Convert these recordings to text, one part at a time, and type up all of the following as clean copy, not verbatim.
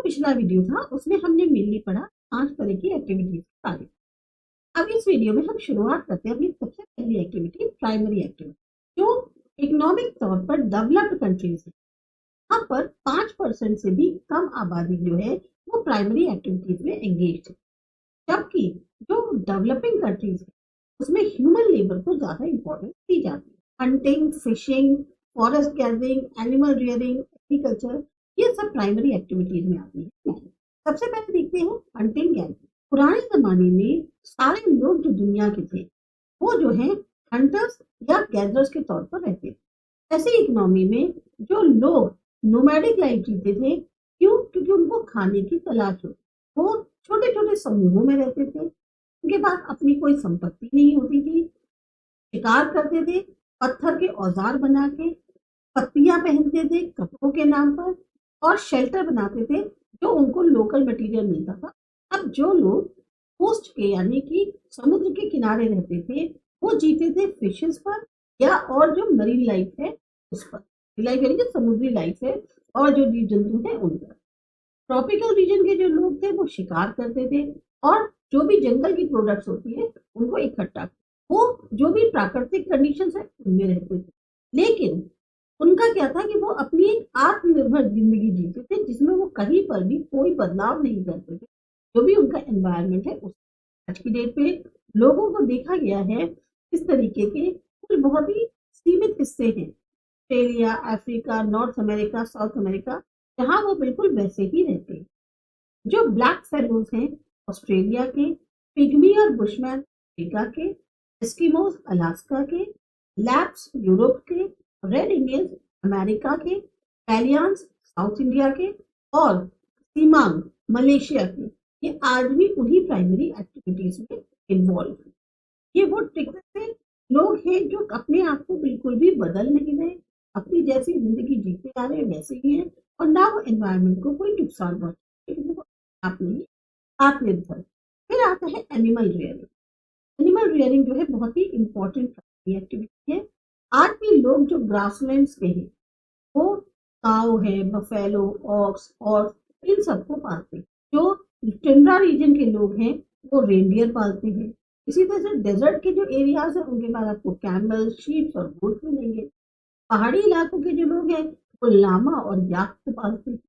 पिछला वीडियो था उसमें हमने मेनली पढ़ा 5 तरह की एक्टिविटीज के बारे में। अब इस वीडियो में हम शुरुआत करते हैं अपनी सबसे पहली एक्टिविटी, प्राइमरी एक्टिविटी, जो इकोनॉमिक तौर पर डेवलप्ड कंट्रीज है। यहाँ पर 5% से भी कम आबादी जो है वो प्राइमरी एक्टिविटीज में एंगेज है, जबकि जो डेवलपिंग कंट्रीज है उसमें ह्यूमन लेबर को ज्यादा इंपॉर्टेंस दी जाती है। Hunting, fishing, forest gathering, animal rearing, agriculture, ये सब प्राइमरी एक्टिविटीज में आती है। सबसे पहले देखते हैं हंटिंग गैदरिंग। पुराने जमाने में सारे लोग जो दुनिया के थे वो जो है हंटर्स या गैदरर्स के तौर पर रहते थे। ऐसी इकोनॉमी में जो लोग नोमैडिक लाइफ जीते थे, क्यों? क्योंकि उनको खाने की तलाश होती। वो छोटे छोटे समूहों में रहते थे, उनके पास अपनी कोई संपत्ति नहीं होती थी, शिकार करते थे, पत्थर के औजार बना के, पत्तियां पहनते थे कपड़ों के नाम पर, और शेल्टर बनाते थे जो उनको लोकल मटेरियल मिलता था। अब जो लोग कोस्ट के यानी कि समुद्र के किनारे रहते थे वो जीते थे फिशेस पर या और जो मरीन लाइफ है उस पर, लाइफ यानी कि समुद्री लाइफ है और जो जीव जंतु है उन पर। ट्रॉपिकल रीजन के जो लोग थे वो शिकार करते थे और जो भी जंगल की प्रोडक्ट्स होती है उनको इकट्ठा, वो जो भी प्राकृतिक कंडीशन है उनमें रहते थे। लेकिन उनका क्या था कि वो अपनी एक आत्मनिर्भर जिंदगी जीते थे जिसमें वो कहीं पर भी कोई बदलाव नहीं करते थे। जो भी उनका एनवायरनमेंट है उस आज की डेट पे लोगों को देखा गया है इस तरीके के कुछ बहुत ही सीमित हिस्से हैं, Australia, Africa, north America, south America, जहाँ वो बिल्कुल वैसे ही रहते हैं। जो ब्लैक फेलोज हैं ऑस्ट्रेलिया के, पिग्मी और बुशमैन अफ्रीका के, एस्किमोस अलास्का के, लैप्स यूरोप के, रेड इंडियंस अमेरिका के, पैलियंस साउथ इंडिया के और सीमांग मलेशिया के, ये आज भी उन्हीं प्राइमरी एक्टिविटीज में इन्वॉल्व है। ये वो ट्रिक से लोग हैं जो अपने आप को बिल्कुल भी बदल नहीं रहे, अपनी जैसी जिंदगी जीते आ रहे वैसे ही है और ना वो एनवायरनमेंट को कोई नुकसान पहुंचे, अपनी आत्मनिर्भर। फिर आता है एनिमल रियरिंग। एनिमल रियरिंग जो है बहुत ही इंपॉर्टेंट एक्टिविटी है। आज भी लोग जो ग्रासलैंड्स के हैं वो काऊ है, बफेलो, ऑक्स और इन सबको पालते हैं। जो टुंड्रा रीजन के लोग हैं वो रेनडियर पालते हैं। इसी तरह से डेजर्ट के जो एरियाज है उनके बाद आपको कैमल, शीप और गोट मिलेंगे। पहाड़ी इलाकों के जो लोग हैं वो लामा और याक को पालते हैं।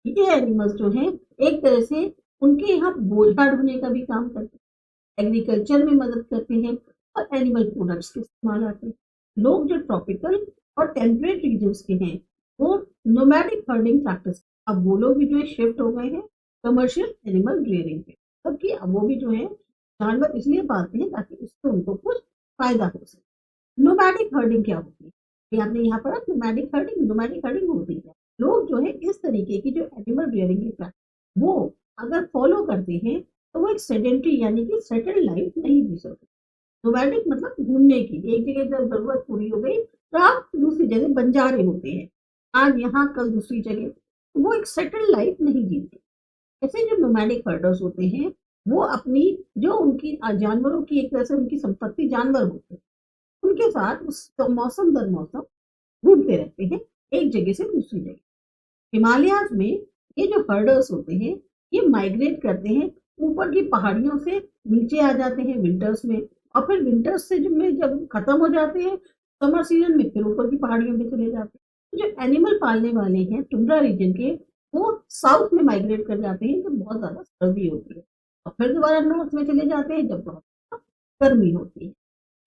ये एनिमल्स जो हैं एक तरह से उनके यहाँ बोझा ढोने का भी काम करते हैं, एग्रीकल्चर में मदद करते हैं और एनिमल प्रोडक्ट्स के इस्तेमाल आते हैं। लोग जो ट्रॉपिकल और टेम्परेट रीजन्स के हैं वो नोमैडिक हर्डिंग प्रैक्टिस, अब वो लोग भी जो है शिफ्ट हो गए हैं कमर्शियल एनिमल रियरिंग पे, जबकि अब वो भी जो है जानवर इसलिए पालते हैं ताकि उससे उनको कुछ फायदा हो सके। नोमैडिक हर्डिंग क्या होती है? आपने यहाँ पर नोमैडिक हर्डिंग होती है लोग जो है इस तरीके की जो एनिमल रियरिंग की प्रैक्टिस वो अगर फॉलो करते हैं तो वो एक सेडेंट्री यानी कि सेटल्ड लाइफ नहीं जी सकते। नोमैडिक मतलब घूमने की, एक जगह जब जरूरत पूरी हो गई तो आप दूसरी जगह बंजारे होते हैं, आज यहाँ कल दूसरी जगह, वो एक सेटल्ड लाइफ नहीं जीते। ऐसे जो नोमैडिक हर्डर्स होते हैं वो अपनी जो उनकी जानवरों की एक तरह से उनकी संपत्ति जानवर होते हैं उनके साथ उस मौसम दर मौसम घूमते रहते हैं एक जगह से दूसरी जगह। हिमालयाज में ये जो हर्डर्स होते हैं ये माइग्रेट करते हैं, ऊपर की पहाड़ियों से नीचे आ जाते हैं विंटर्स में और फिर विंटर्स से जब खत्म हो जाते हैं समर सीजन में फिर ऊपर की पहाड़ियों में चले जाते हैं। तो जो एनिमल पालने वाले हैं टुंड्रा रीजन के वो साउथ में माइग्रेट कर जाते हैं जब बहुत ज्यादा सर्दी होती है और फिर दोबारा नॉर्थ में चले जाते हैं जब बहुत गर्मी होती है।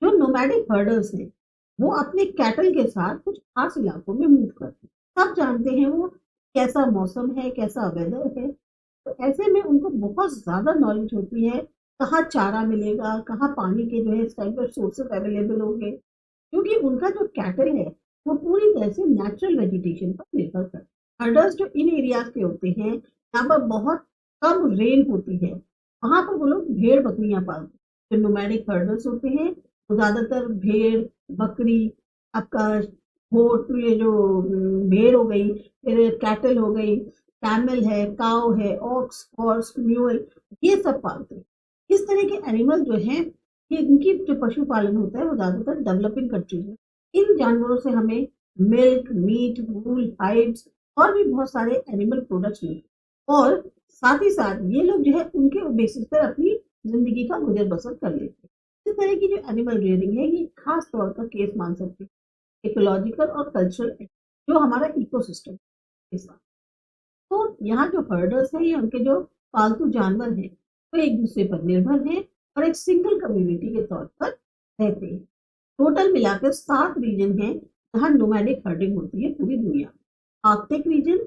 जो नोमैडिक हर्डर्स हैं वो अपने कैटल के साथ कुछ खास इलाकों में मूव करते हैं। सब जानते हैं वो कैसा मौसम है, कैसा वेदर है, तो ऐसे में उनको बहुत ज्यादा नॉलेज होती है कहाँ चारा मिलेगा, कहाँ पानी के जो है इस टाइप के सोर्सेस अवेलेबल होंगे, क्योंकि उनका जो कैटल है वो पूरी तरह से नेचुरल वेजिटेशन पर निर्भर करता है। हर्डर्स जो इन एरियाज के होते हैं यहाँ पर बहुत कम रेन होती है, वहां पर वो लोग भेड़ बकरियां पालते हैं। जो नोमैडिक हर्डर्स होते हैं वो ज्यादातर भेड़, बकरी, आपका गोट, ये जो भेड़ हो गई, फिर कैटल हो गई, कैमल है, काउ है, ऑक्स, हॉर्स, म्यूल, ये सब पालते हैं। इस तरह के एनिमल जो है ये इनकी जो पशुपालन होता है वो ज्यादातर डेवलपिंग कंट्रीज में। इन जानवरों से हमें मिल्क, मीट, वूल, हाइड्स और भी बहुत सारे एनिमल प्रोडक्ट्स मिलते हैं। और साथ ही साथ ये लोग जो है उनके बेसिस पर अपनी जिंदगी का गुजर बसर कर लेते हैं। इस तरह की जो एनिमल रेयरिंग है ये खास तौर पर केस मान सकते हैं इकोलॉजिकल और कल्चरल जो हमारा इकोसिस्टम के साथ। तो यहाँ जो हर्डर्स हैं ये उनके जो पालतू जानवर हैं वो एक दूसरे पर निर्भर हैं और एक सिंगल कम्युनिटी के तौर पर रहते हैं। टोटल मिलाकर 7 रीजन हैं जहाँ नोमैडिक हर्डिंग होती है पूरी दुनिया में। Arctic region,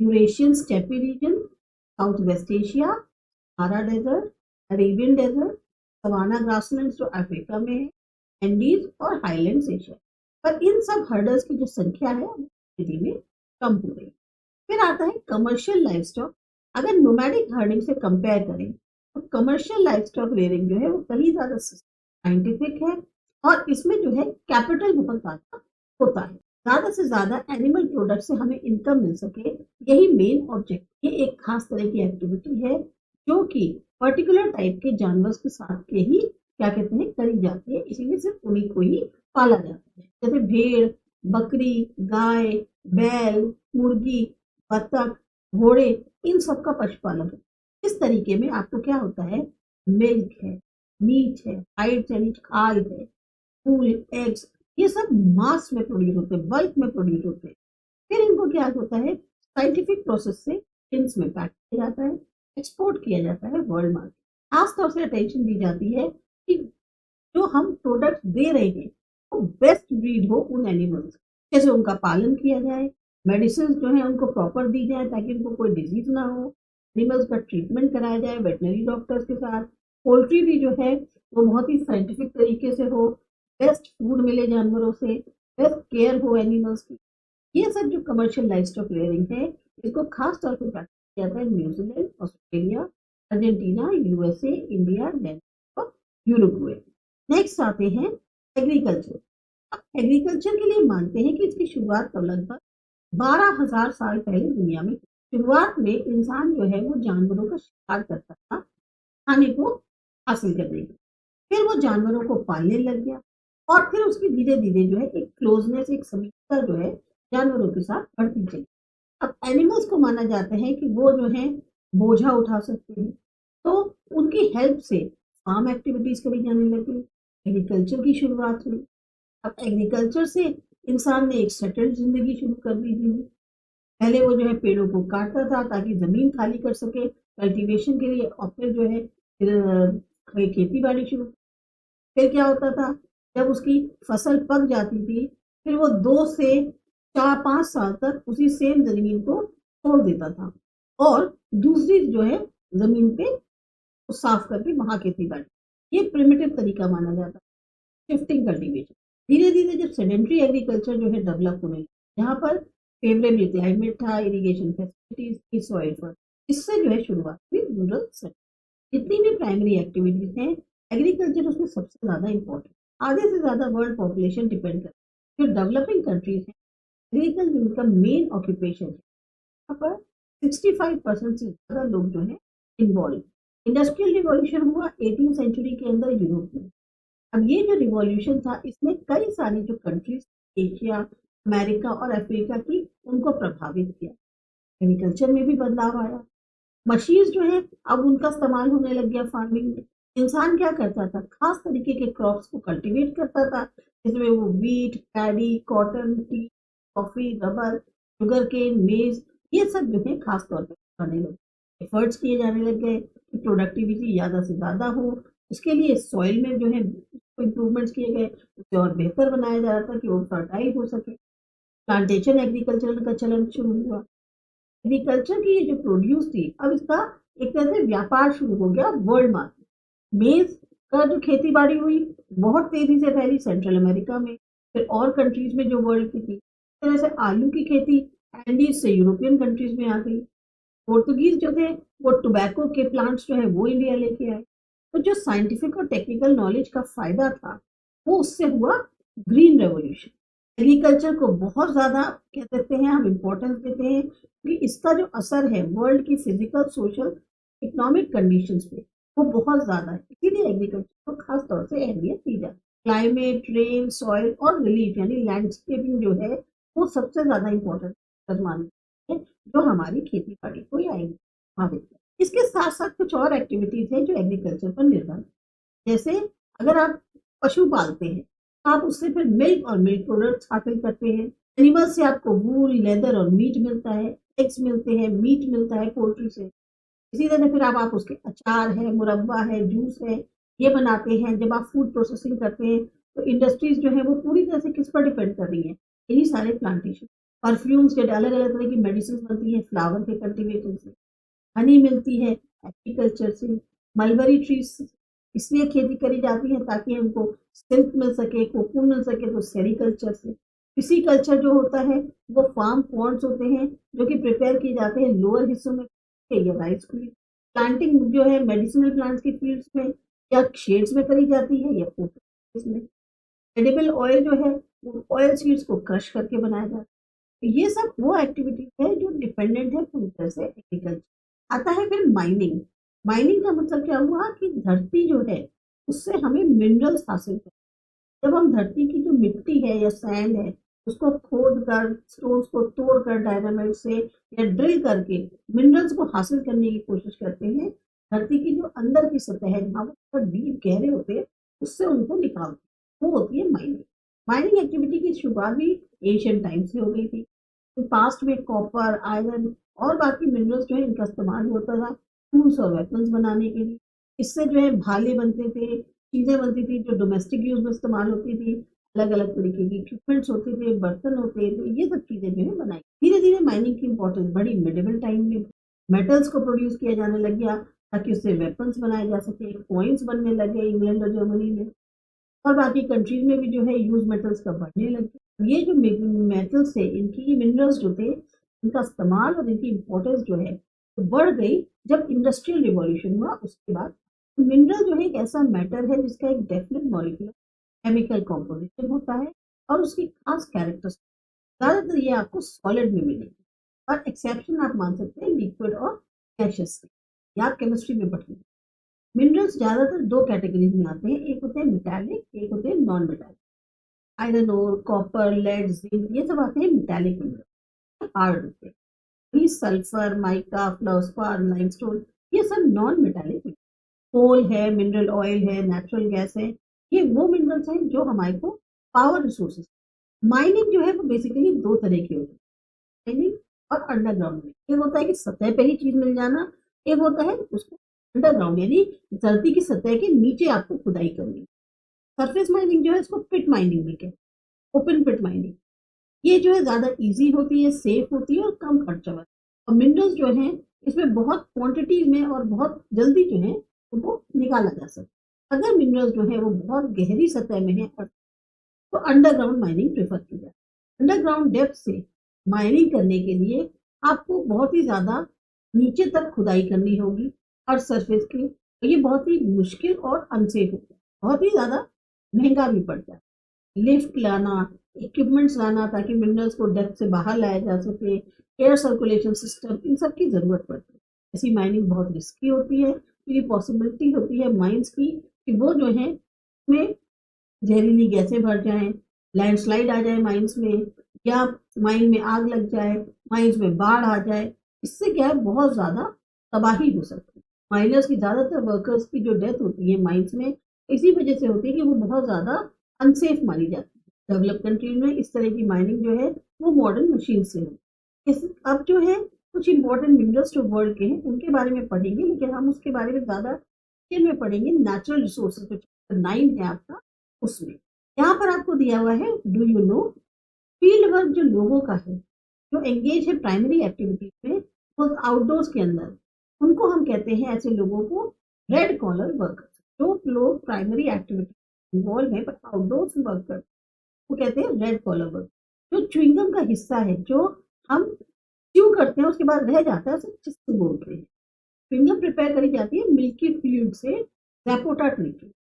Eurasian steppe region, south west Asia, Sahara desert, Arabian desert, savanna grasslands जो अफ्रीका में है, एंडीज और हाईलैंड्स एशिया। पर इन सब हर्डर्स की जो संख्या है वो धीरे धीरे कम हो रही है। फिर आता है कमर्शियल लाइवस्टॉक। अगर नोमैडिक हर्डिंग से कंपेयर करें तो कमर्शियल लाइवस्टॉक रेयरिंग जो है वो कहीं ज्यादा साइंटिफिक है और इसमें जो है कैपिटल बहुत ज्यादा होता है। ज्यादा से ज्यादा एनिमल प्रोडक्ट से हमें इनकम मिल सके, यही मेन ऑब्जेक्ट। ये एक खास तरह की एक्टिविटी है जो कि पर्टिकुलर टाइप के जानवर के साथ के ही क्या कहते हैं करी जाती है, इसीलिए सिर्फ उन्हीं को ही पाला जाता है। जैसे भेड़, बकरी, गाय, बैल, मुर्गी, बतख, घोड़े, इन सब का पशुपालन है। इस तरीके में आपको क्या होता है, मिल्क है, मीट है, हाइड्स यानी खाल है, फूल, एग्स, ये सब मास में प्रोड्यूस होते हैं, बल्क में प्रोड्यूस होते हैं। फिर इनको क्या होता है, साइंटिफिक प्रोसेस से टिन्स में पैक किया जाता है, एक्सपोर्ट किया जाता है वर्ल्ड मार्केट। खासतौर से अटेंशन दी जाती है कि जो हम प्रोडक्ट दे रहे हैं वो बेस्ट ब्रीड हो उन एनिमल्स, कैसे उनका पालन किया जाए, मेडिसिन जो है उनको प्रॉपर दी जाए ताकि उनको कोई डिजीज ना हो, एनिमल्स का ट्रीटमेंट कराया जाए वेटनरी डॉक्टर्स के साथ। पोल्ट्री भी जो है वो बहुत ही साइंटिफिक तरीके से हो, बेस्ट फूड मिले जानवरों से, बेस्ट केयर हो एनिमल्स की। ये सब जो कमर्शियल लाइवस्टॉक रेयरिंग है इसको खास तौर पर प्रैक्टिस किया जाता है New Zealand, Australia, Argentina, USA, India, Denmark और यूरुग्वे। नेक्स्ट आते हैं एग्रीकल्चर। एग्रीकल्चर के लिए मानते हैं कि इसकी शुरुआत तो लगभग 12,000 साल पहले दुनिया में। शुरुआत में इंसान जो है वो जानवरों का शिकार करता था खाने को हासिल करने के, फिर वो जानवरों को पालने लग गया और फिर उसकी धीरे धीरे जो है एक क्लोजनेस, एक समीपता जो है जानवरों के साथ बढ़ती चली। अब एनिमल्स को माना जाता है कि वो जो है बोझा उठा सकते हैं, तो उनकी हेल्प से फार्म एक्टिविटीज करी जाने लगी, एग्रीकल्चर की शुरुआत हुई। अब एग्रीकल्चर से इंसान ने एक सेटल्ड जिंदगी शुरू कर दी थी। पहले वो जो है पेड़ों को काटता था ताकि जमीन खाली कर सके कल्टीवेशन के लिए, और फिर जो है फिर खेती बाड़ी शुरू। फिर क्या होता था, जब उसकी फसल पक जाती थी फिर वो 2 से 4-5 साल तक उसी सेम जमीन को छोड़ देता था और दूसरी जो है जमीन पे साफ करके वहां खेती बाड़ी। ये प्रिमिटिव तरीका माना जाता है शिफ्टिंग कल्टीवेशन। धीरे धीरे जब सेडेंट्री एग्रीकल्चर जो है डेवलप होने लगा, जहाँ पर फेवरेबल क्लाइमेट था, इरिगेशन फैसिलिटीज की, सॉइल पर, इससे जो है शुरुआत हुई रूरल सेटल। जितनी भी प्राइमरी एक्टिविटीज हैं एग्रीकल्चर उसमें सबसे ज्यादा इंपॉर्टेंट। आधे से ज्यादा वर्ल्ड पॉपुलेशन डिपेंड करती है। जो डेवलपिंग कंट्रीज हैं एग्रीकल्चर उनका मेन ऑक्यूपेशन है। यहाँ पर 65% से ज्यादा लोग जो है इन्वॉल्व। इंडस्ट्रियल रिवॉल्यूशन हुआ 18th सेंचुरी के अंदर यूरोप में। अब ये जो रिवॉल्यूशन था इसमें कई सारी जो कंट्रीज एशिया, अमेरिका और अफ्रीका की उनको प्रभावित किया। एग्रीकल्चर में भी बदलाव आया, मशीन्स जो है अब उनका इस्तेमाल होने लग गया फार्मिंग में। इंसान क्या करता था, खास तरीके के क्रॉप्स को कल्टीवेट करता था, जिसमें वो wheat, paddy, cotton, tea, coffee, rubber, sugar cane, maize, ये सब जो है खास तौर पर आने लगे। एफर्ट्स किए जाने लग गए कि प्रोडक्टिविटी ज़्यादा से ज़्यादा हो। इसके लिए सॉइल में जो है इम्प्रूवमेंट्स किए गए, उसे और बेहतर बनाया जा रहा था कि वो फर्टाइल हो सके। प्लांटेशन एग्रीकल्चर का चलन शुरू हुआ। एग्रीकल्चर की ये जो प्रोड्यूस थी अब इसका एक तरह से व्यापार शुरू हो गया वर्ल्ड मार्केट। मेज का जो खेती बाड़ी हुई बहुत तेजी से फैली सेंट्रल अमेरिका में, फिर और कंट्रीज में जो वर्ल्ड की थी। इस तरह से आलू की खेती एंडीज से यूरोपियन कंट्रीज में आ गई। पोर्तुगीज जो थे वो टोबैको के प्लांट्स जो है वो इंडिया लेके आए। तो जो साइंटिफिक और टेक्निकल नॉलेज का फायदा था वो उससे हुआ ग्रीन रेवोल्यूशन। एग्रीकल्चर को बहुत ज्यादा कह सकते हैं हम इम्पोर्टेंस देते हैं कि इसका जो असर है वर्ल्ड की फिजिकल, सोशल, इकोनॉमिक कंडीशंस पे वो बहुत ज्यादा है, इसीलिए एग्रीकल्चर को खास तौर से अहमियत दी जाती है। क्लाइमेट, रेन, सॉइल और रिलीफ यानी लैंडस्केपिंग जो है वो सबसे ज्यादा इम्पोर्टेंट मानी है जो हमारी खेती बाड़ी को आएगी। प्रभावित किया। इसके साथ साथ कुछ और एक्टिविटीज हैं जो एग्रीकल्चर पर निर्भर है। जैसे अगर आप पशु पालते हैं, आप उससे फिर मिल्क और मिल्क प्रोडक्ट्स हासिल करते हैं। एनिमल से आपको वूल, लेदर और मीट मिलता है, एग्स मिलते हैं, मीट मिलता है पोल्ट्री से। इसी तरह फिर आप उसके अचार है, मुरब्बा है, जूस है, ये बनाते हैं। जब आप फूड प्रोसेसिंग करते हैं तो इंडस्ट्रीज जो है वो पूरी तरह से किस पर डिपेंड कर रही है, इन्हीं सारे प्लांटेशन। परफ्यूम्स के अलग अलग तरह की मेडिसिन बनती है फ्लावर के कल्टीवेशन से। हनी मिलती है एग्रीकल्चर से। मलबरी ट्रीज इसलिए खेती करी जाती है ताकि हमको सिल्क मिल सके, कोकून मिल सके, तो सेरीकल्चर से। फिशी कल्चर जो होता है वो फार्म पॉन्ड्स होते हैं जो कि प्रिपेयर किए जाते हैं लोअर हिस्सों में या राइस फील्ड। प्लांटिंग जो है मेडिसिनल प्लांट्स की फील्ड्स में या शेड्स में करी जाती है या ओपन में। एडिबल ऑयल जो है वो ऑयल सीड्स को क्रश करके बनाया जाता है। तो ये सब वो एक्टिविटीज है जो डिपेंडेंट है पूरी तरह से एग्रीकल्चर। आता है फिर माइनिंग। माइनिंग का मतलब क्या हुआ कि धरती जो है उससे हमें मिनरल्स हासिल करते हैं। जब हम धरती की जो मिट्टी है या सैंड है उसको खोद कर, स्टोन्स को तोड़ कर डायनामाइट से या ड्रिल करके मिनरल्स को हासिल करने की कोशिश करते हैं। धरती की जो अंदर की सतह है जहाँ वो डीप गहरे होते हैं उससे उनको निकालते हैं, वो होती है माइनिंग। माइनिंग एक्टिविटी की शुरुआत भी एशियन टाइम से हो गई थी। पास्ट में कॉपर, आयरन और बाकी मिनरल्स जो है इनका इस्तेमाल होता था टूल्स और वेपन्स बनाने के लिए। इससे जो है भाले बनते थे, चीजें बनती थी जो डोमेस्टिक यूज में इस्तेमाल होती थी। अलग अलग तरीके की इक्विपमेंट्स होते थे, बर्तन होते थे, ये सब चीजें जो है बनाई। धीरे धीरे माइनिंग की इंपॉर्टेंस बढ़ी। मिडिवल टाइम में मेटल्स को प्रोड्यूस किया जाने लग गया ताकि उससे वेपन्स बनाए जा सके। कॉइन्स बनने लगे इंग्लैंड और जर्मनी में, और बाकी कंट्रीज में भी जो है यूज मेटल्स का बढ़ने लगे। ये जो मेटल्स है, इनकी मिनरल्स जो थे, इनका इस्तेमाल और इनकी इम्पोर्टेंस जो है तो बढ़ गई जब इंडस्ट्रियल रिवॉल्यूशन हुआ उसके बाद। मिनरल जो है एक ऐसा मैटर है जिसका एक डेफिनेट मॉलिक्यूलर केमिकल कॉम्पोजिशन होता है और उसकी खास कैरेक्टरिस्टिक। ज्यादातर ये आपको सॉलिड में मिलेगी, और एक्सेप्शन आप मान सकते हैं लिक्विड और गैसेस के। या आप केमिस्ट्री में पढ़ेंगे। मिनरल्स ज्यादातर दो कैटेगरीज में आते हैं, एक होते हैं मेटालिक, एक होते हैं non metallic. Iron ore, copper, lead, zinc, ये सब आते हैं मेटालिक मिनरल, हार्ड होते हैं। वही सल्फर, माइका, फ्लोस्पार, लाइमस्टोन, ये सब नॉन मेटालिक। कोल है, मिनरल ऑयल है, नेचुरल गैस है, ये वो मिनरल्स हैं जो हमारे को पावर रिसोर्सेज। माइनिंग जो है वो बेसिकली दो तरह की होती है, माइनिंग और अंडरग्राउंड में। एक होता है कि सतह पे ही चीज मिल जाना, एक होता है उसको अंडरग्राउंड यानी धरती की सतह के नीचे आपको खुदाई करनी। सरफेस माइनिंग जो है इसको पिट माइनिंग भी कहते हैं, ओपन पिट माइनिंग। ये जो है ज्यादा इजी होती है, सेफ होती है और कम खर्चा वाली। और मिनरल्स जो है इसमें बहुत क्वांटिटी में और बहुत जल्दी जो है उनको निकाला जा सकता है। अगर मिनरल्स जो है वो बहुत गहरी सतह में है तो अंडरग्राउंड माइनिंग प्रेफर की जाए। अंडरग्राउंड डेप्थ से माइनिंग करने के लिए आपको बहुत ही ज्यादा नीचे तक खुदाई करनी होगी और सरफेस के, ये बहुत ही मुश्किल और अनसेफ होता है, बहुत ही ज्यादा महंगा भी पड़ता है। लिफ्ट लाना, इक्विपमेंट्स लाना ताकि मिनरल्स को डेप्थ से बाहर लाया जा सके, एयर सर्कुलेशन सिस्टम, इन सब की जरूरत पड़ती है। ऐसी माइनिंग बहुत रिस्की होती है, तो ये पॉसिबिलिटी होती है माइंस की कि वो जो है उसमें जहरीली गैसें भर जाएं, लैंडस्लाइड आ जाए माइंस में, या माइन में आग लग जाए, माइंस में बाढ़ आ जाए। इससे क्या है बहुत ज्यादा तबाही हो सकती है। माइनर्स की ज्यादातर वर्कर्स की जो डेथ होती है माइंस में इसी वजह से होती है कि वो बहुत ज्यादा अनसेफ मानी जाती है। डेवलप कंट्रीज में इस तरह की माइनिंग जो है वो मॉडर्न मशीन से हो। इस अब जो है कुछ इंपॉर्टेंट मिनरल्स जो वर्ल्ड के हैं उनके बारे में पढ़ेंगे, लेकिन हम उसके बारे में ज्यादा डिटेल में पढ़ेंगे नेचुरल रिसोर्सेज जो चैप्टर 9 है आपका उसमें। यहाँ पर आपको दिया हुआ है, do you know, field work जो लोगों का है जो एंगेज है प्राइमरी एक्टिविटीज में वो आउटडोर्स के अंदर, उनको हम कहते हैं ऐसे लोगों को रेड कॉलर वर्कर्स। जो लोग प्राइमरी एक्टिविटी इन्वॉल्व है पर आउटडोर्स वर्क करते हैं वो कहते हैं रेड कॉलर वर्क। जो च्युइंगम का हिस्सा है जो हम च्यू करते हैं उसके बाद रह जाता है उसे चिप्स बोलते हैं। च्युइंगम प्रिपेयर करी जाती है मिल्की फ्लूइड से, जैपोटा ट्री की।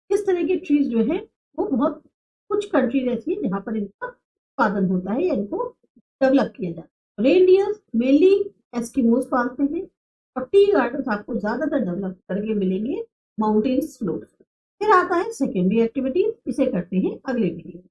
इस तरह की ट्रीज जो है वो बहुत कुछ कंट्रीज ऐसी है जहाँ पर इनका उत्पादन होता है या इनको डेवलप किया जाता है। रेनडियर्स मेनली एस्किमोस पालते हैं, और टी गार्डन आपको ज्यादातर डेवलप करके मिलेंगे माउंटेन स्लोप। फिर आता है सेकेंडरी एक्टिविटी, इसे करते हैं अगले वीडियो।